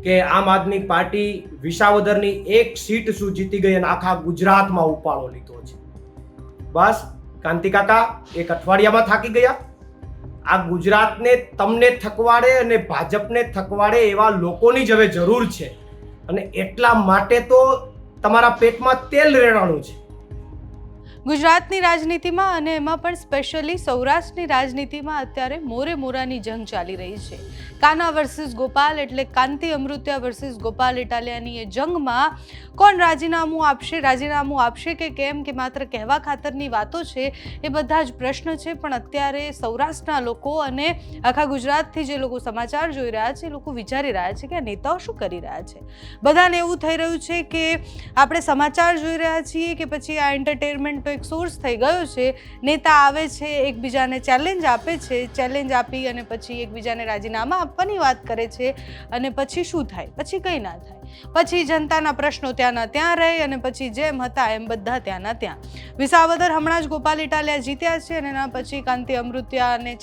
કે આમ આદમી પાર્ટી વિસાવદરની એક સીટ શું જીતી ગઈ અને આખા ગુજરાતમાં ઉપાડો લીધો છે. બસ કાંતિ કાકા એક અઠવાડિયામાં થાકી ગયા. આ ગુજરાતને તમને થકવાડે અને ભાજપને થકવાડે એવા લોકોની જ હવે જરૂર છે, અને એટલા માટે તો તમારા પેટમાં તેલ રેડાણું છે. ગુજરાતની રાજનીતિમાં અને એમાં પણ સ્પેશિયલી સૌરાષ્ટ્રની રાજનીતિમાં અત્યારે મોરે મોરાની જંગ ચાલી રહી છે. કાના વર્સિસ ગોપાલ એટલે કાંતિ અમૃત્યા વર્સિસ ગોપાલ ઇટાલિયાની એ જંગમાં કોણ રાજીનામું આપશે કે કેમ, કે માત્ર કહેવા ખાતરની વાતો છે, એ બધા જ પ્રશ્ન છે. પણ અત્યારે સૌરાષ્ટ્રના લોકો અને આખા ગુજરાતથી જે લોકો સમાચાર જોઈ રહ્યા છે એ લોકો વિચારી રહ્યા છે કે આ નેતાઓ શું કરી રહ્યા છે. બધાને એવું થઈ રહ્યું છે કે આપણે સમાચાર જોઈ રહ્યા છીએ કે પછી આ એન્ટરટેનમેન્ટનો એક સોર્સ થઈ ગયો છે. નેતા આવે છે, એકબીજાને ચેલેન્જ આપે છે, ચેલેન્જ આપી અને પછી એકબીજાને રાજીનામા આપવાની વાત કરે છે, અને પછી શું થાય? પછી કંઈ ના થાય. પછી જનતાના પ્રશ્નો ત્યાંના ત્યાં રહે અને પછી જેમ હતા એમ બધા ત્યાંના ત્યાં. વિસાવદર હમણાં જ ગોપાલ ઇટાલિયા જીત્યા છે અને એના પછી કાંતિ અમૃત્યાએ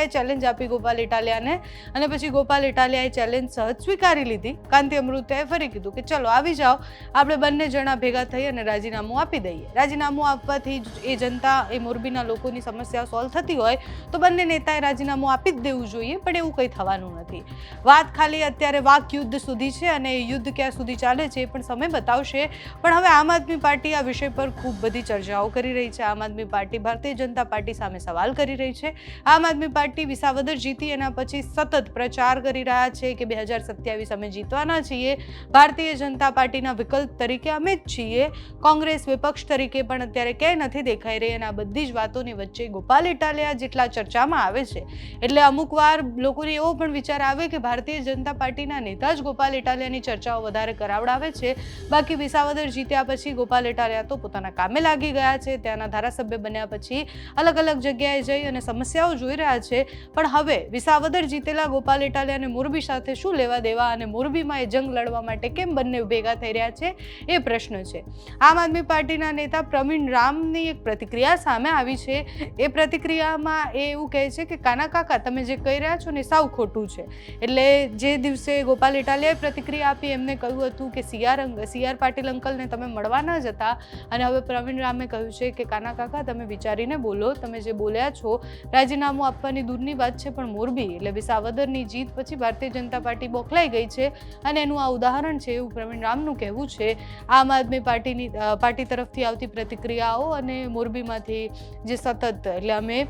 ચેલેન્જ આપી ગોપાલ ઇટાલિયાને, અને પછી ગોપાલ ઇટાલિયાએ ચેલેન્જ સહજ સ્વીકારી લીધી. કાંતિ અમૃત્યાએ ફરી કીધું કે ચલો આવી જાઓ, આપણે બંને જણા ભેગા થઈ અને રાજીનામું આપી દઈએ. રાજીનામું આપવાથી એ જનતા, એ મોરબીના લોકોની સમસ્યા સોલ્વ થતી હોય તો બંને નેતાએ રાજીનામું આપી જ દેવું જોઈએ, પણ એવું કંઈ થવાનું નથી. વાત ખાલી અત્યારે વાક યુદ્ધ સુધી છે, અને એ યુદ્ધ ક્યાં સુધી ચાલે છે એ પણ સમય બતાવશે. પણ હવે આમ આદમી પાર્ટી આ વિષય પર ખૂબ બધી ચર્ચાઓ કરી રહી છે. આમ આદમી પાર્ટી ભારતીય જનતા પાર્ટી સામે સવાલ કરી રહી છે. આમ આદમી પાર્ટી વિસાવદર જીતી એના પછી સતત પ્રચાર કરી રહ્યા છે કે 2027 અમે જીતવાના છીએ, ભારતીય જનતા પાર્ટીના વિકલ્પ તરીકે અમે જ છીએ, કોંગ્રેસ વિપક્ષ તરીકે પણ અત્યારે ક્યાંય નથી દેખાઈ રહી. અને આ બધી જ વાતોની વચ્ચે ગોપાલ ઇટાલિયા જેટલા ચર્ચામાં આવે છે એટલે અમુક વાર લોકોને એવો પણ વિચાર આવે કે ભારતીય જનતા પાર્ટીના નેતા જ ગોપાલ ઇટાલિયાની ચર્ચાઓ વધારે કરાવડાવે છે. બાકી વિસાવદર જીત્યા પછી ગોપાલ ઇટાલિયા તો પોતાના કામે લાગી ગયા છે. ત્યાંના ધારાસભ્ય બન્યા પછી અલગ અલગ જગ્યાએ જઈ અને સમસ્યાઓ જોઈ રહ્યા છે. પણ હવે વિસાવદર જીતેલા ગોપાલ ઇટાલિયાને મોરબી સાથે શું લેવા દેવા, અને મોરબીમાં એ જંગ લડવા માટે કેમ બંને ભેગા થઈ રહ્યા છે એ પ્રશ્ન છે. આમ આદમી પાર્ટીના નેતા પ્રવીણ રામની એક પ્રતિક્રિયા સામે આવી છે. એ પ્રતિક્રિયામાં એ એવું કહે છે કે કાના કાકા તમે જે કહી રહ્યા છો ને સાવ ખોટું છે. એટલે જે દિવસે ગોપાલ ઇટાલિયાએ પ્રતિક્રિયા આપી એમને કહ્યું હતું કે સીઆર પાટીલ અંકલને તમે મળવા ન જતા, અને હવે પ્રવીણ રામે કહ્યું છે કે કાના કાકા તમે વિચારીને બોલો, તમે જે બોલ્યા છો રાજીનામું આપવાની દૂરની વાત છે, પણ મોરબી એટલે વિસાવદરની જીત પછી ભારતીય જનતા પાર્ટી બોખલાઈ ગઈ છે અને એનું આ ઉદાહરણ છે એવું પ્રવીણ રામનું કહેવું છે. આમ આદમી પાર્ટી તરફથી આવતી પ્રતિક્રિયાઓ અને મોરબીમાંથી જે સતત, એટલે અમે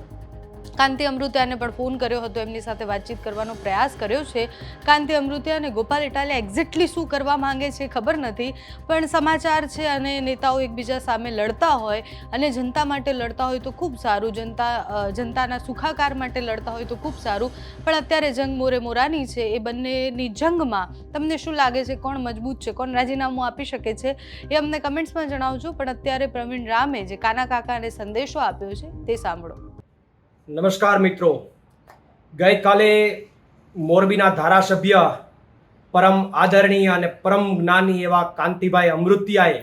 કાંતિ અમૃત્યાને પણ ફોન કર્યો હતો, એમની સાથે વાતચીત કરવાનો પ્રયાસ કર્યો છે. કાંતિ અમૃત્યા અને ગોપાલ ઇટાલિયા એક્ઝેક્ટલી શું કરવા માંગે છે ખબર નથી, પણ સમાચાર છે અને નેતાઓ એકબીજા સામે લડતા હોય અને જનતા માટે લડતા હોય તો ખૂબ સારું, જનતાના સુખાકાર માટે લડતા હોય તો ખૂબ સારું. પણ અત્યારે જંગ મોરે મોરાની છે. એ બંનેની જંગમાં તમને શું લાગે છે, કોણ મજબૂત છે, કોણ રાજીનામું આપી શકે છે, એ અમને કમેન્ટ્સમાં જણાવજો. પણ અત્યારે પ્રવીણ રામે જે કાના કાકાને સંદેશો આપ્યો છે તે સાંભળો. નમસ્કાર મિત્રો. ગઈકાલે મોરબીના ધારાસભ્ય પરમ આદરણીય અને પરમ જ્ઞાની એવા કાંતિભાઈ અમૃત્યાએ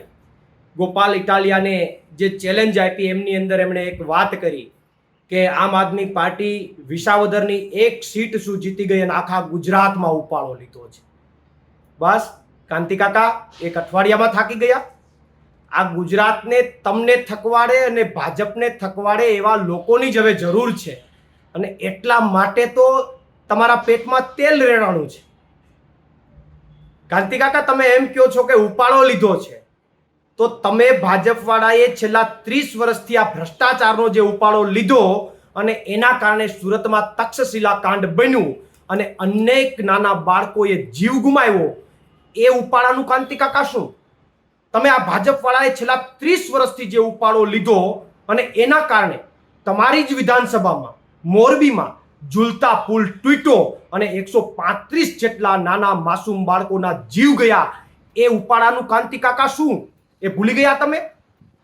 ગોપાલ ઇટાલિયાને જે ચેલેન્જ આપી એમની અંદર એમણે એક વાત કરી કે આમ આદમી પાર્ટી વિસાવદરની એક સીટ શું જીતી ગઈ અને આખા ગુજરાતમાં ઉપાડો લીધો છે. બસ કાંતિ કાકા એક અઠવાડિયામાં થાકી ગયા. આ ગુજરાતને તમને થકવાડે અને ભાજપને થકવાડે એવા લોકોની જ હવે જરૂર છે, અને એટલા માટે તો તમારા પેટમાં તેલ રેડાણું છે. કાંતિ કાકા તમે એમ કહો છો કે ઉપાડો લીધો છે, તો તમે ભાજપવાળાએ છેલ્લા 30 વર્ષથી આ ભ્રષ્ટાચારનો જે ઉપાડો લીધો અને એના કારણે સુરતમાં તક્ષશિલા કાંડ બન્યું અને અનેક નાના બાળકોએ જીવ ગુમાવ્યો, એ ઉપાડાનું કાંતિ કાકા શું? તમે આ ભાજપવાળાએ છેલ્લા 30 વર્ષથી જે ઉપાડો લીધો અને એના કારણે તમારી જ વિધાનસભામાં મોરબીમાં ઝૂલતા પુલ તૂટ્યો અને 135 જેટલા નાના માસૂમ બાળકોના જીવ ગયા, એ ઉપાડાનું કાંતિ કાકા શું? એ ભૂલી ગયા તમે?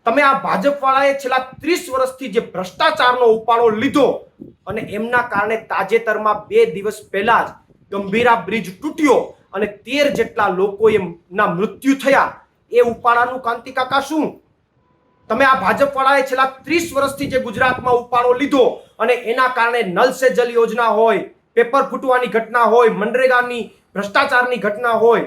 તમે આ ભાજપવાળાએ છેલ્લા 30 વર્ષથી જે ભ્રષ્ટાચારનો ઉપાડો લીધો અને એમના કારણે તાજેતરમાં 2 દિવસ પહેલા જ ગંભીરા બ્રિજ તૂટ્યો અને 13 જેટલા લોકોના મૃત્યુ થયા, એ ઉપાડાનું કાંતિ કાકા શું? તમે આ ભાજપવાળાએ છેલ્લા 30 વર્ષથી જે ગુજરાતમાં ઉપાડો લીધો અને એના કારણે નલ સે જલ યોજના હોય, પેપર ફૂટવાની ઘટના હોય, મનરેગાની ભ્રષ્ટાચારની ઘટના હોય,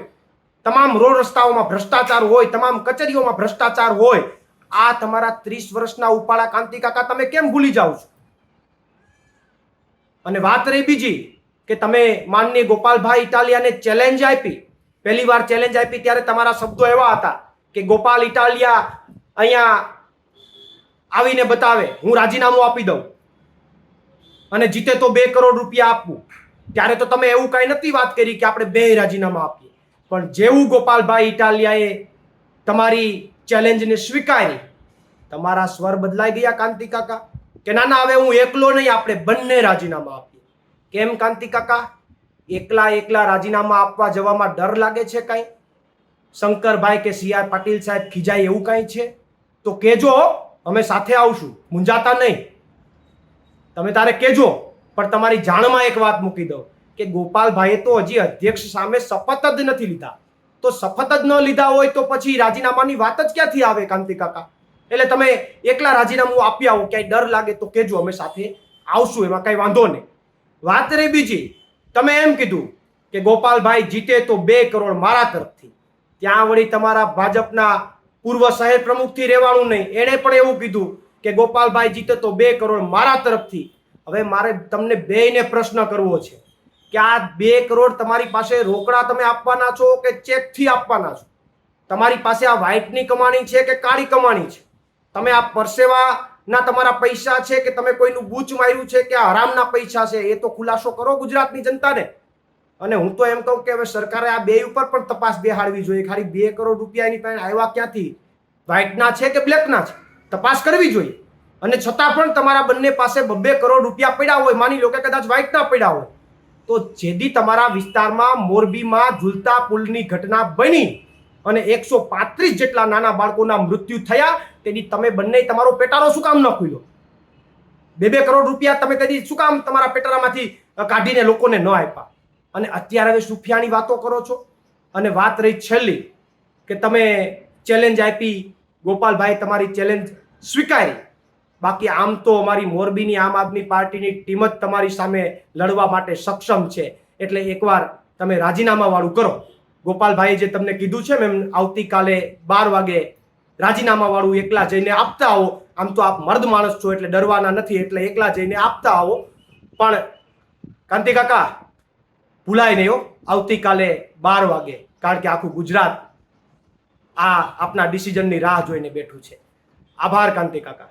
તમામ રોડ રસ્તાઓમાં ભ્રષ્ટાચાર હોય, તમામ કચેરીઓમાં ભ્રષ્ટાચાર હોય, આ તમારા 30 વર્ષના ઉપાડા કાંતિ કાકા તમે કેમ ભૂલી જાઓ છો? અને વાત રહી બીજી કે તમે માનનીય ગોપાલભાઈ ઇટાલિયાને ચેલેન્જ આપી, પહેલી વાર ચેલેન્જ આપી ત્યારે તમારા શબ્દો એવા હતા કે ગોપાલ ઇટાલિયા અહીંયા આવીને બતાવે, હું રાજીનામું આપી દઉં અને જીતે તો 2 કરોડ રૂપિયા આપવું. ત્યારે તો તમે એવું કઈ નથી વાત કરી કે આપણે 2 રાજીનામા આપીએ. પણ જેવું ગોપાલભાઈ ઇટાલિયાએ તમારી ચેલેન્જને સ્વીકારી, તમારા સ્વર બદલાઈ ગયા કાંતિ કાકા કે ના ના, હવે હું એકલો નહીં, આપણે બંને રાજીનામા આપીએ. કેમ કાંતિ કાકા? એકલા રાજીનામા આપવા જવામાં ડર લાગે છે કાંઈ? શંકરભાઈ કે સી આર પાટીલ સાહેબ ખીજાય એવું કાંઈ છે તો કેજો, અમે સાથે આવશું, મૂંઝાતા નહીં. તમે તારે કેજો. પણ તમારી જાણમાં એક વાત મૂકી દઉં કે ગોપાલભાઈએ તો હજી અધ્યક્ષ સામે શપથ જ નથી લીધા. તો શપથ જ ન લીધા હોય તો પછી રાજીનામાની વાત જ ક્યાંથી આવે કાંતિ કાકા? એટલે તમે એકલા રાજીનામું આપી આવો, ક્યાંય ડર લાગે તો કેજો, અમે સાથે આવશું, એમાં કઈ વાંધો નહીં. વાત રહી બીજી, તમે એમ કીધું કે ગોપાલભાઈ જીતે તો 2 કરોડ મારા તરફથી. ત્યાં વળી તમારા ભાજપના પૂર્વ શહેર પ્રમુખથી રહેવાનું નહીં, એણે પણ એવું કીધું કે ગોપાલભાઈ જીતે તો 2 કરોડ મારા તરફથી. હવે મારે તમને બેયને પ્રશ્ન કરવો છે કે આ 2 કરોડ તમારી પાસે રોકડા તમે આપવાના છો કે ચેકથી આપવાના છો? તમારી પાસે આ વ્હાઇટની કમાણી છે કે કાળી કમાણી છે? તમે આ પરસેવાના તમારા પૈસા છે કે તમે કોઈનું બૂચ માર્યું છે કે આ હરામના પૈસા છે? એ તો ખુલાસો કરો ગુજરાતની જનતાને. અને હું તો એમ કહું કે હવે સરકારે આ 2 ઉપર પણ તપાસ બેહાડવી જોઈએ. ખાલી 2 કરોડ રૂપિયા એની પાસે આવ્યા ક્યાંથી? વ્હાઇટના છે કે બ્લેકના છે? તપાસ કરવી જોઈએ. અને છતાં પણ તમારા બંને પાસે 2 કરોડ રૂપિયા પડ્યા હોય, માની લો કે કદાચ વ્હાઇટના પડ્યા હોય, તો જેથી તમારા વિસ્તારમાં મોરબીમાં ઝૂલતા પુલની ઘટના બની અને 135 જેટલા નાના બાળકોના મૃત્યુ થયા, તેથી તમે બંને તમારો પેટારો શું કામ ન ખુલ્યો? 2 કરોડ રૂપિયા તમે કદી શું કામ તમારા પેટારામાંથી કાઢીને લોકોને ન આપ્યા? અને અત્યારે હવે સુફિયાની વાતો કરો છો. અને વાત રહી છેલ્લી કે તમે ચેલેન્જ આપી, ગોપાલભાઈ તમારી ચેલેન્જ સ્વીકારી. બાકી આમ તો અમારી મોરબીની આમ આદમી પાર્ટીની ટીમ જ તમારી સામે લડવા માટે સક્ષમ છે. એટલે એકવાર તમે રાજીનામા વાળું કરો. ગોપાલભાઈએ જે તમને કીધું છે મેમ, આવતીકાલે 12 વાગે રાજીનામા વાળું એકલા જઈને આપતા આવો. આમ તો આપ મર્દ માણસ છો એટલે ડરવાના નથી, એટલે એકલા જઈને આપતા આવો. પણ કાંતિ કાકા ભૂલાય નહીં હો, આવતીકાલે 12 વાગે, કારણ કે આખું ગુજરાત આ આપના ડિસિઝનની રાહ જોઈને બેઠું છે. આભાર કાંતિ કાકા.